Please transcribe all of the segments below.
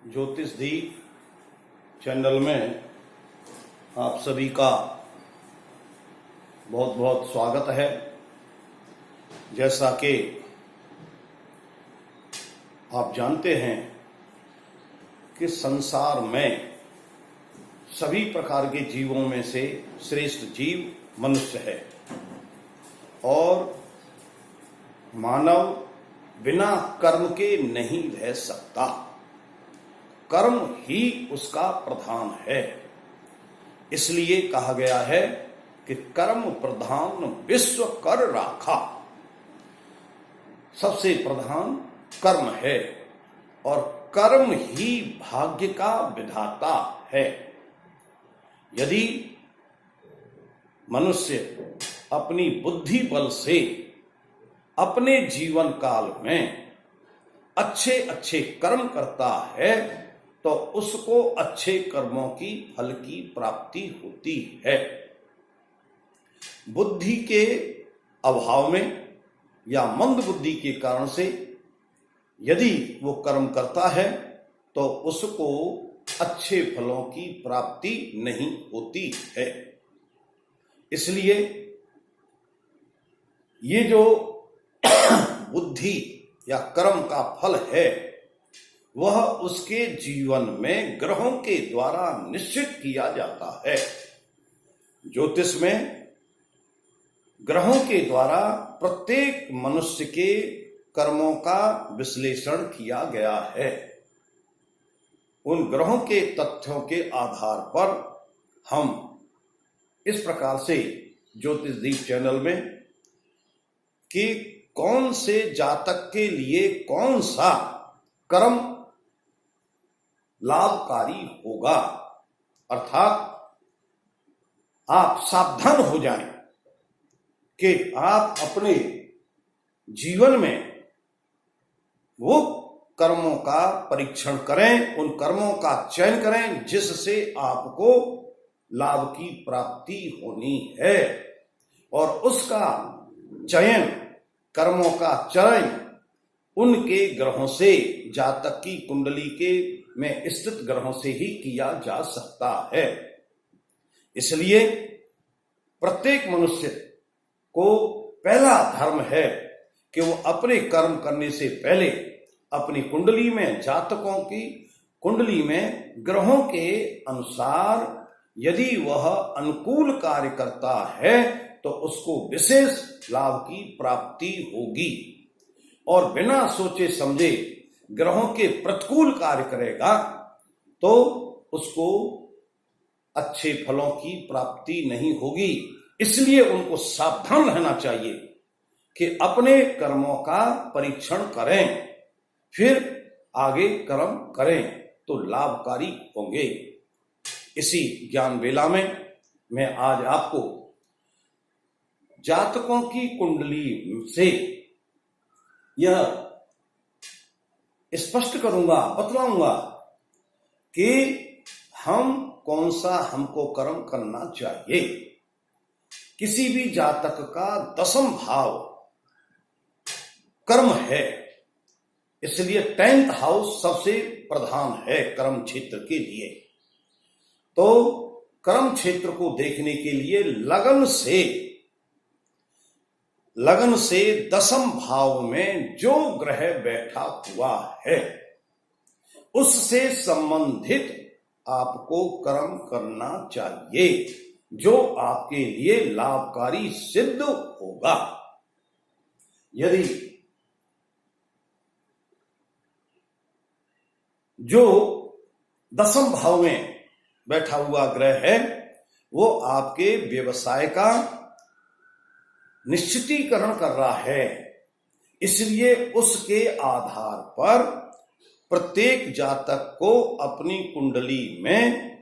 ज्योतिष दीप चैनल में आप सभी का बहुत बहुत स्वागत है। जैसा कि आप जानते हैं कि संसार में सभी प्रकार के जीवों में से श्रेष्ठ जीव मनुष्य है और मानव बिना कर्म के नहीं रह सकता। कर्म ही उसका प्रधान है। इसलिए कहा गया है कि कर्म प्रधान विश्व कर राखा। सबसे प्रधान कर्म है और कर्म ही भाग्य का विधाता है। यदि मनुष्य अपनी बुद्धि बल से अपने जीवन काल में अच्छे अच्छे कर्म करता है तो उसको अच्छे कर्मों की फल की प्राप्ति होती है। बुद्धि के अभाव में या मंद बुद्धि के कारण से यदि वो कर्म करता है तो उसको अच्छे फलों की प्राप्ति नहीं होती है। इसलिए ये जो बुद्धि या कर्म का फल है वह उसके जीवन में ग्रहों के द्वारा निश्चित किया जाता है। ज्योतिष में ग्रहों के द्वारा प्रत्येक मनुष्य के कर्मों का विश्लेषण किया गया है। उन ग्रहों के तथ्यों के आधार पर हम इस प्रकार से ज्योतिष दीप चैनल में कि कौन से जातक के लिए कौन सा कर्म लाभकारी होगा, अर्थात आप सावधान हो जाएं कि आप अपने जीवन में वो कर्मों का परीक्षण करें, उन कर्मों का चयन करें जिससे आपको लाभ की प्राप्ति होनी है। और उसका चयन, कर्मों का चयन उनके ग्रहों से, जातक की कुंडली के में स्थित ग्रहों से ही किया जा सकता है। इसलिए प्रत्येक मनुष्य को पहला धर्म है कि वो अपने कर्म करने से पहले अपनी कुंडली में, जातकों की कुंडली में ग्रहों के अनुसार यदि वह अनुकूल कार्य करता है तो उसको विशेष लाभ की प्राप्ति होगी और बिना सोचे समझे ग्रहों के प्रतिकूल कार्य करेगा तो उसको अच्छे फलों की प्राप्ति नहीं होगी। इसलिए उनको सावधान रहना चाहिए कि अपने कर्मों का परीक्षण करें, फिर आगे कर्म करें तो लाभकारी होंगे। इसी ज्ञान वेला में मैं आज आपको जातकों की कुंडली से यह स्पष्ट करूंगा, बतलाऊंगा कि हम कौन सा हमको कर्म करना चाहिए। किसी भी जातक का 10th भाव कर्म है, इसलिए 10th हाउस सबसे प्रधान है कर्म क्षेत्र के लिए। तो कर्म क्षेत्र को देखने के लिए लगन से 10th भाव में जो ग्रह बैठा हुआ है उससे संबंधित आपको कर्म करना चाहिए जो आपके लिए लाभकारी सिद्ध होगा। यदि जो 10th भाव में बैठा हुआ ग्रह है वो आपके व्यवसाय का निश्चितीकरण कर रहा है, इसलिए उसके आधार पर प्रत्येक जातक को अपनी कुंडली में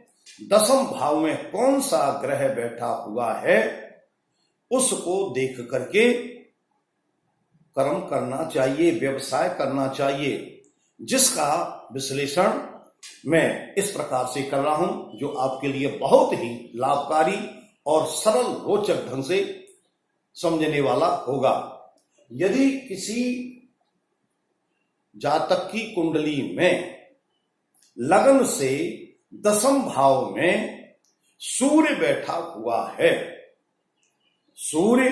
10th भाव में कौन सा ग्रह बैठा हुआ है उसको देख करके कर्म करना चाहिए, व्यवसाय करना चाहिए, जिसका विश्लेषण मैं इस प्रकार से कर रहा हूं जो आपके लिए बहुत ही लाभकारी और सरल रोचक ढंग से समझने वाला होगा। यदि किसी जातक की कुंडली में लगन से दसम भाव में सूर्य बैठा हुआ है। सूर्य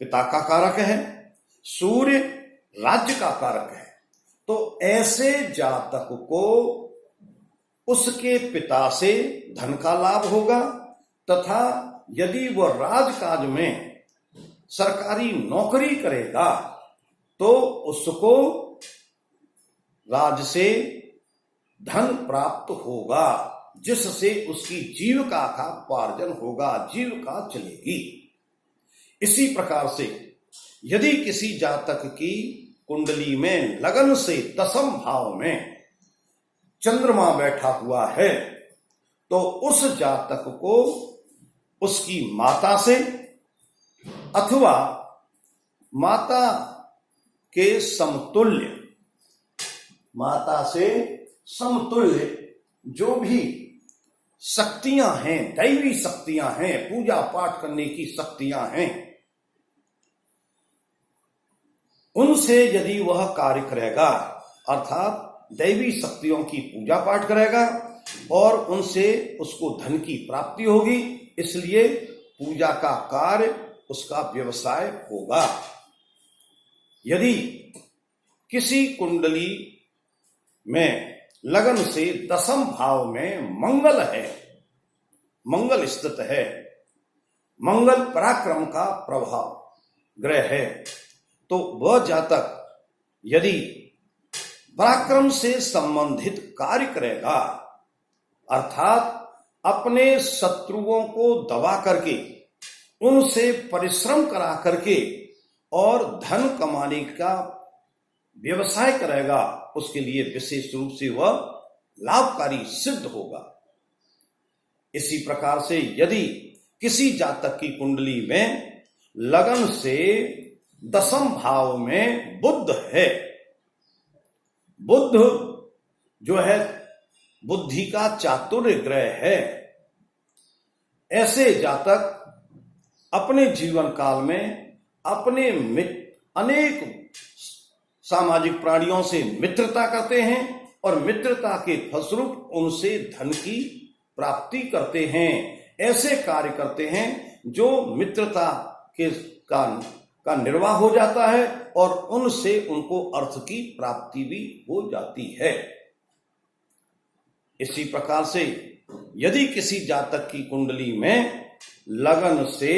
पिता का कारक है, सूर्य राज्य का कारक है। तो ऐसे जातक को उसके पिता से धन का लाभ होगा, तथा यदि वह राजकाज में सरकारी नौकरी करेगा तो उसको राज से धन प्राप्त होगा, जिससे उसकी जीविका का उपार्जन होगा, जीविका चलेगी। इसी प्रकार से यदि किसी जातक की कुंडली में लगन से दसम भाव में चंद्रमा बैठा हुआ है तो उस जातक को उसकी माता से अथवा माता के समतुल्य, माता से समतुल्य जो भी शक्तियां हैं, दैवी शक्तियां हैं, पूजा पाठ करने की शक्तियां हैं, उनसे यदि वह कार्य करेगा, अर्थात दैवी शक्तियों की पूजा पाठ करेगा और उनसे उसको धन की प्राप्ति होगी, इसलिए पूजा का कार्य उसका व्यवसाय होगा। यदि किसी कुंडली में लगन से दसम भाव में मंगल है, मंगल स्थित है, मंगल पराक्रम का प्रभाव ग्रह है, तो वह जातक यदि पराक्रम से संबंधित कार्य करेगा, अर्थात अपने शत्रुओं को दबा करके, उनसे परिश्रम करा करके और धन कमाने का व्यवसाय करेगा, उसके लिए विशेष रूप से वह लाभकारी सिद्ध होगा। इसी प्रकार से यदि किसी जातक की कुंडली में लगन से दसम भाव में बुध है, बुध जो है बुद्धि का चातुर्य ग्रह है, ऐसे जातक अपने जीवन काल में अपने अनेक सामाजिक प्राणियों से मित्रता करते हैं और मित्रता के फलस्वरूप उनसे धन की प्राप्ति करते हैं। ऐसे कार्य करते हैं जो मित्रता के का निर्वाह हो जाता है और उनसे उनको अर्थ की प्राप्ति भी हो जाती है। इसी प्रकार से यदि किसी जातक की कुंडली में लगन से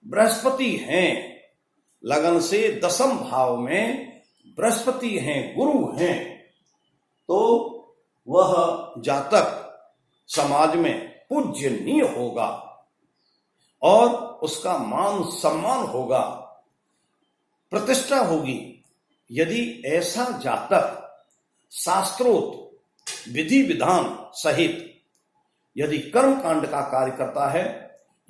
बृहस्पति हैं, लगन से दसम भाव में बृहस्पति हैं, गुरु हैं, तो वह जातक समाज में पूज्यनीय होगा और उसका मान सम्मान होगा, प्रतिष्ठा होगी। यदि ऐसा जातक शास्त्रोक्त विधि विधान सहित यदि कर्म कांड का कार्य करता है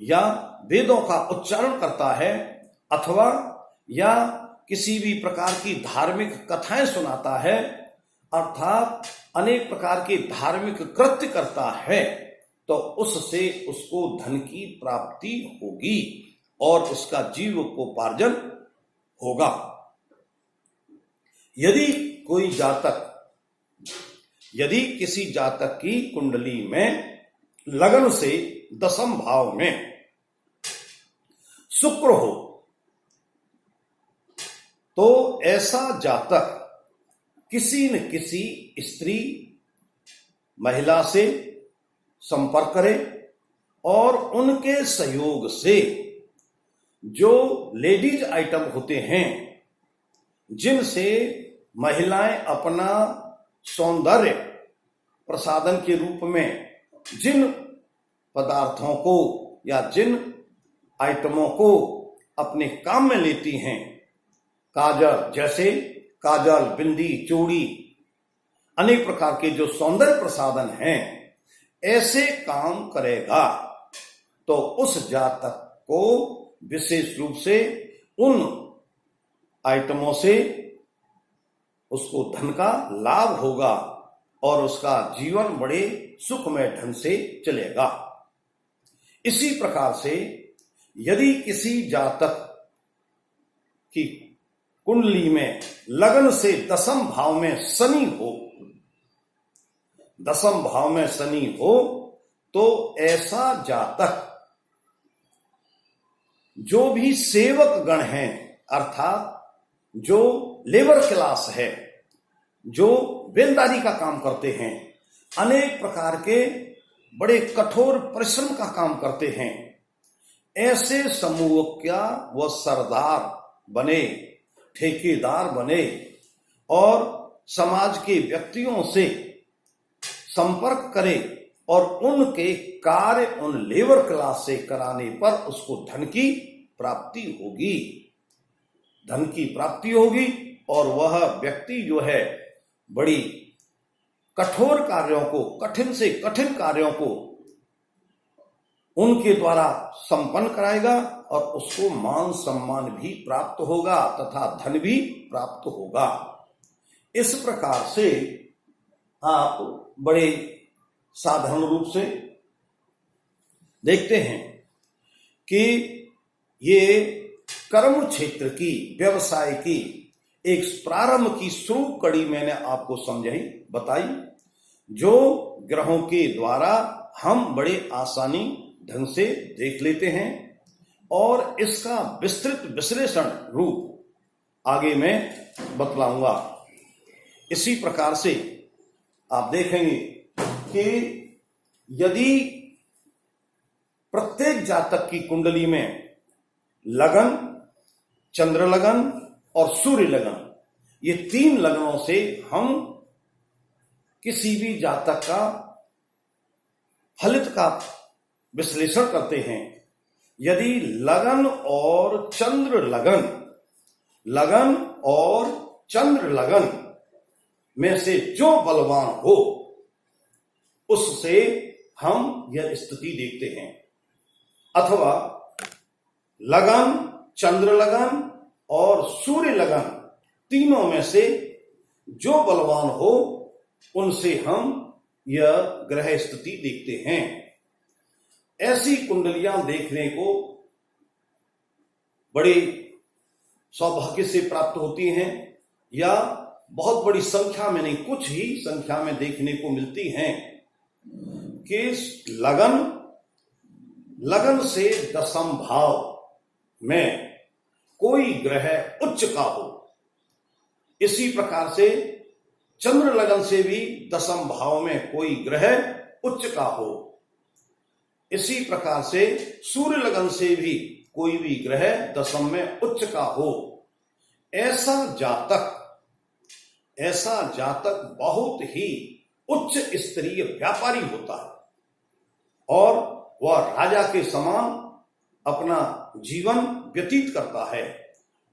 या वेदों का उच्चारण करता है अथवा या किसी भी प्रकार की धार्मिक कथाएं सुनाता है, अर्थात अनेक प्रकार के धार्मिक कृत्य करता है, तो उससे उसको धन की प्राप्ति होगी और उसका जीविकोपार्जन होगा। यदि किसी जातक की कुंडली में लगन से दसम भाव में शुक्र हो तो ऐसा जातक किसी न किसी स्त्री महिला से संपर्क करे और उनके सहयोग से जो लेडीज आइटम होते हैं, जिनसे महिलाएं अपना सौंदर्य प्रसाधन के रूप में जिन पदार्थों को या जिन आइटमों को अपने काम में लेती हैं, काजल जैसे काजल, बिंदी, चूड़ी, अनेक प्रकार के जो सौंदर्य प्रसाधन हैं, ऐसे काम करेगा तो उस जातक को विशेष रूप से उन आइटमों से उसको धन का लाभ होगा और उसका जीवन बड़े सुखमय ढंग से चलेगा। इसी प्रकार से यदि किसी जातक की कुंडली में लगन से दसम भाव में शनि हो दसम भाव में शनि हो तो ऐसा जातक जो भी सेवक गण हैं, अर्थात जो लेबर क्लास है, जो बेलदारी का काम करते हैं, अनेक प्रकार के बड़े कठोर परिश्रम का काम करते हैं, ऐसे समूह का वह सरदार बने, ठेकेदार बने और समाज के व्यक्तियों से संपर्क करे और उनके कार्य उन लेबर क्लास से कराने पर उसको धन की प्राप्ति होगी, धन की प्राप्ति होगी और वह व्यक्ति जो है बड़ी कठोर कार्यों को, कठिन से कठिन कार्यों को उनके द्वारा संपन्न कराएगा और उसको मान सम्मान भी प्राप्त होगा तथा धन भी प्राप्त होगा। इस प्रकार से आप बड़े साधारण रूप से देखते हैं कि ये कर्म क्षेत्र की, व्यवसाय की एक प्रारंभ की शुरू कड़ी मैंने आपको समझाई, बताई, जो ग्रहों के द्वारा हम बड़े आसानी ढंग से देख लेते हैं और इसका विस्तृत विश्लेषण रूप आगे मैं बतलाऊंगा। इसी प्रकार से आप देखेंगे कि यदि प्रत्येक जातक की कुंडली में लगन, चंद्र लगन और सूर्य लगन, ये 3 लगनों से हम किसी भी जातक का फलित का विश्लेषण करते हैं। यदि लगन और चंद्र लगन, लगन और चंद्र लगन में से जो बलवान हो उससे हम यह स्थिति देखते हैं, अथवा लगन, चंद्र लगन और सूर्य लगन तीनों में से जो बलवान हो उनसे हम यह ग्रह स्थिति देखते हैं। ऐसी कुंडलियां देखने को बड़े सौभाग्य से प्राप्त होती हैं या बहुत बड़ी संख्या में नहीं, कुछ ही संख्या में देखने को मिलती हैं कि लगन से दसम भाव में कोई ग्रह उच्च का हो। इसी प्रकार से चंद्र लगन से भी दसम भाव में कोई ग्रह उच्च का हो। इसी प्रकार से सूर्य लगन से भी कोई भी ग्रह दसम में उच्च का हो। ऐसा जातक बहुत ही उच्च स्तरीय व्यापारी होता है और वह राजा के समान अपना जीवन व्यतीत करता है।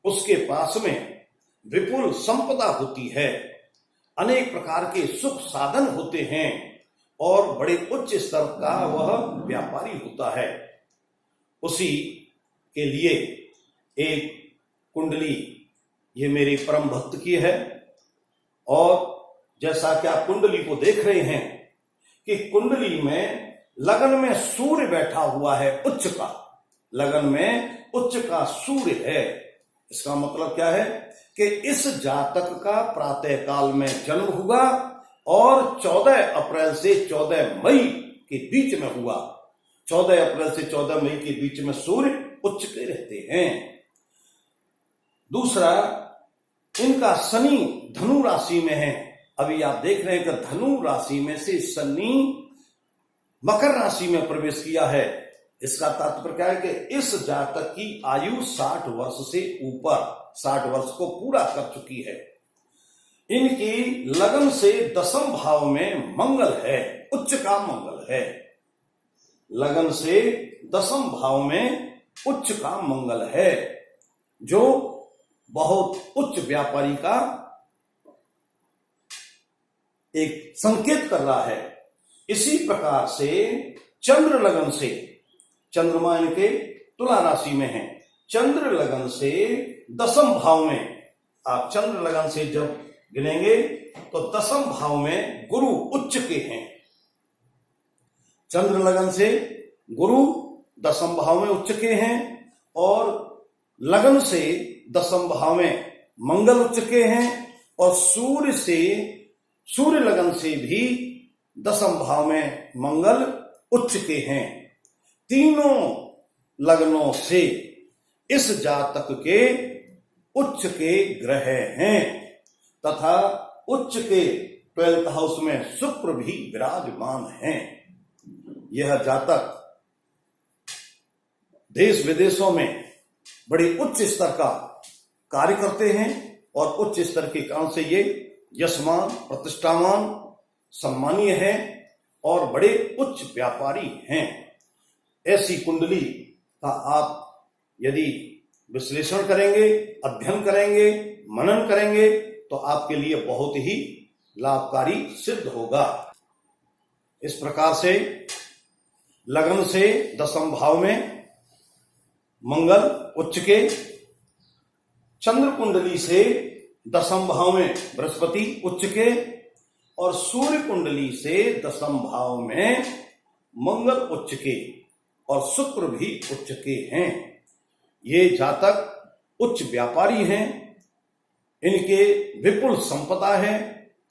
उसके पास में विपुल संपदा होती है, अनेक प्रकार के सुख साधन होते हैं और बड़े उच्च स्तर का वह व्यापारी होता है। उसी के लिए एक कुंडली ये मेरे परम भक्त की है और जैसा कि आप कुंडली को देख रहे हैं कि कुंडली में लगन में सूर्य बैठा हुआ है उच्च का, लगन में उच्च का सूर्य है। इसका मतलब क्या है कि इस जातक का प्रातः काल में जन्म हुआ और 14 अप्रैल से 14 मई के बीच में हुआ। 14 अप्रैल से 14 मई के बीच में सूर्य उच्च के रहते हैं। दूसरा, इनका शनि धनु राशि में है। अभी आप देख रहे हैं कि धनु राशि में से शनि मकर राशि में प्रवेश किया है। इसका तात्पर्य क्या है कि इस जातक की आयु 60 वर्ष से ऊपर, 60 वर्ष को पूरा कर चुकी है। इनकी लगन से दसम भाव में मंगल है, उच्च का मंगल है। लगन से दसम भाव में उच्च का मंगल है जो बहुत उच्च व्यापारी का एक संकेत कर रहा है। इसी प्रकार से चंद्र लगन से, चंद्रमा इनके तुला राशि में है, चंद्र लगन से दसम भाव में, आप चंद्र लगन से जब गिनेंगे तो दसम भाव में गुरु उच्च के हैं। चंद्र लगन से गुरु दसम भाव में उच्च के हैं और लगन से दसम भाव में मंगल उच्च के हैं और सूर्य लगन से भी दसम भाव में मंगल उच्च के हैं। तीनों लग्नों से इस जातक के उच्च के ग्रह हैं तथा उच्च के 12th हाउस में शुक्र भी विराजमान हैं। यह जातक देश विदेशों में बड़े उच्च स्तर का कार्य करते हैं और उच्च स्तर के कारण से ये यशमान, प्रतिष्ठावान, सम्मानीय हैं और बड़े उच्च व्यापारी हैं। ऐसी कुंडली का आप यदि विश्लेषण करेंगे, अध्ययन करेंगे, मनन करेंगे तो आपके लिए बहुत ही लाभकारी सिद्ध होगा। इस प्रकार से लग्न से दसम भाव में मंगल उच्च के, चंद्र कुंडली से दसम भाव में बृहस्पति उच्च के और सूर्य कुंडली से दसम भाव में मंगल उच्च के और शुक्र भी उच्च के हैं। ये जातक उच्च व्यापारी हैं, इनके विपुल संपदा है,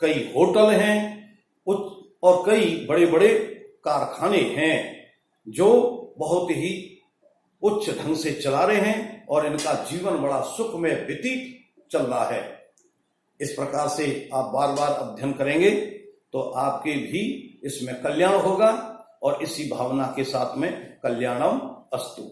कई होटल हैं और कई बड़े बड़े कारखाने हैं जो बहुत ही उच्च ढंग से चला रहे हैं और इनका जीवन बड़ा सुख में व्यतीत चल रहा है। इस प्रकार से आप बार बार अध्ययन करेंगे तो आपके भी इसमें कल्याण होगा और इसी भावना के साथ में कल्याणम अस्तु।